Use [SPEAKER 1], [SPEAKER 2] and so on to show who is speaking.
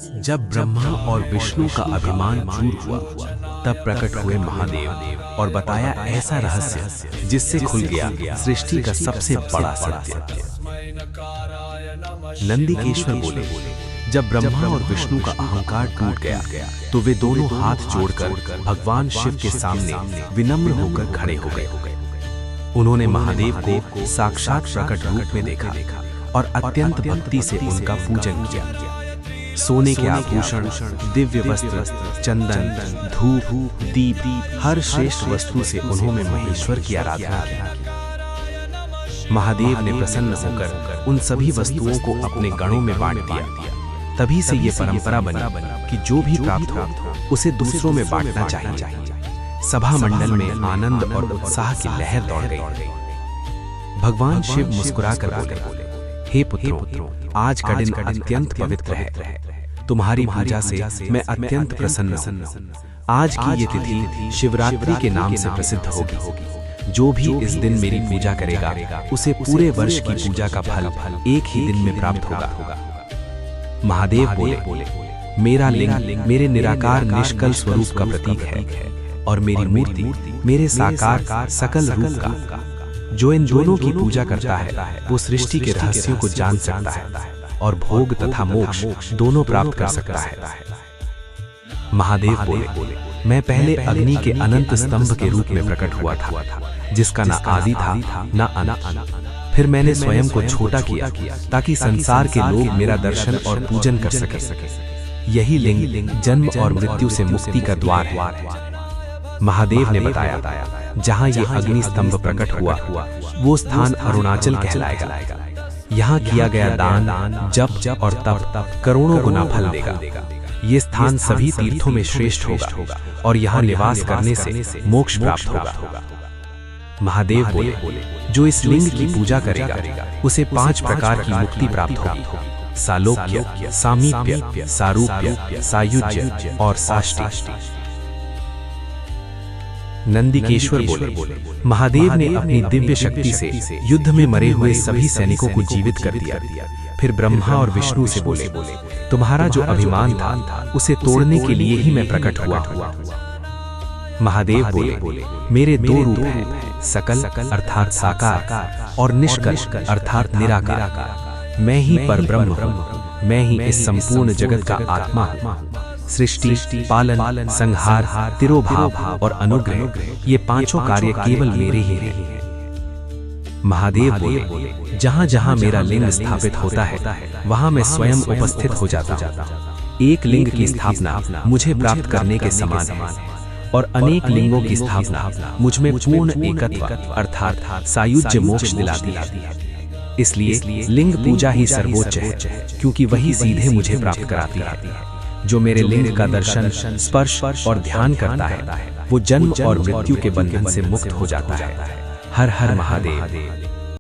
[SPEAKER 1] जब ब्रह्मा और विष्णु का अभिमान चूर हुआ, तब प्रकट हुए महादेव और बताया ऐसा रहस्य जिससे खुल गया सृष्टि का सबसे बड़ा सत्य। नंदिकेश्वर बोले, जब ब्रह्मा और विष्णु का अहंकार टूट गया तो वे दोनों हाथ जोड़कर भगवान शिव के सामने विनम्र होकर खड़े हो गए। उन्होंने महादेव को साक्षात प्रकट रूप में देखा और अत्यंत भक्ति से उनका पूजन किया। सोने के आभूषण, दिव्य वस्त्र, चंदन, धूप, दीप, हर श्रेष्ठ वस्तु से उन्होंने महेश्वर की आराधना की। महादेव ने प्रसन्न होकर उन सभी वस्तुओं को अपने गणों में बांट दिया। तभी से ये परंपरा बनी कि जो भी प्राप्त हो उसे दूसरों में बांटना चाहिए। सभा मंडल में आनंद और उत्साह की लहर दौड़ गई। भगवान शिव मुस्कुराकर बोले, हे पुत्रों, आज का दिन अत्यंत पवित्र है। तुम्हारी पूजा से मैं अत्यंत प्रसन्न हूँ। आज की ये तिथि शिवरात्रि के नाम से प्रसिद्ध होगी। जो भी इस दिन मेरी पूजा करेगा उसे पूरे वर्ष की पूजा का फल एक ही दिन में प्राप्त होगा। महादेव बोले, मेरा लिंग मेरे निराकार निष्कल स्वरूप का प्रतीक है और मेरी मूर्ति मेरे साकार सकल रूप का। जो इन दोनों की पूजा करता है वो सृष्टि के रहस्यों को जान सकता है और भोग तथा मोक्ष दोनों प्राप्त कर सकता है। महादेव बोले, मैं पहले अग्नि के अनंत स्तंभ के रूप में प्रकट हुआ था, जिसका न आदि था न अंत। फिर मैंने स्वयं को छोटा किया ताकि संसार के लोग मेरा दर्शन और पूजन कर सके। यही लिंग जन्म और मृत्यु से मुक्ति का द्वार है। महादेव ने बताया, जहाँ ये अग्नि स्तंभ प्रकट हुआ वो स्थान अरुणाचल कहलाएगा। यहाँ किया गया दान, जप और तप करोड़ों गुना फल देगा। ये स्थान सभी तीर्थों में श्रेष्ठ होगा और यहाँ निवास करने से मोक्ष प्राप्त होगा। महादेव बोले, जो इस लिंग की पूजा करेगा उसे 5 प्रकार की मुक्ति प्राप्त होगी: सालोक्य, सामीप्य, सारूप्य, सायुज्य और साष्टी। नंदिकेश्वर बोले, महादेव ने अपनी दिव्य शक्ति से युद्ध में मरे हुए सभी सैनिकों को जीवित कर दिया। फिर ब्रह्मा और विष्णु से बोले, तुम्हारा जो अभिमान था उसे तोड़ने के लिए ही मैं प्रकट हुआ। महादेव बोले, मेरे 2 रूप हैं, सकल अर्थात साकार और निष्कल अर्थात निराकार। मैं ही परब्रह्म हूँ, मैं ही इस संपूर्ण जगत का आत्मा हूँ। सृष्टि, पालन, संहार, तिरोभाव और अनुग्रह, ये 5 कार्य केवल मेरे ही हैं। महादेव बोले, जहाँ जहाँ मेरा लिंग स्थापित होता है वहाँ मैं स्वयं उपस्थित हो जाता हूँ। एक लिंग की स्थापना मुझे प्राप्त करने के समान है और अनेक लिंगों की स्थापना मुझ में पूर्ण एकत्व अर्थात सायुज्य मोक्ष दिलाती है। इसलिए लिंग पूजा ही सर्वोच्च है, क्योंकि वही सीधे मुझे प्राप्त कराती है। जो मेरे लिंग का दर्शन, स्पर्श और ध्यान करता है वो जन्म और मृत्यु के बंधन से मुक्त हो जाता है। हर हर महादेव।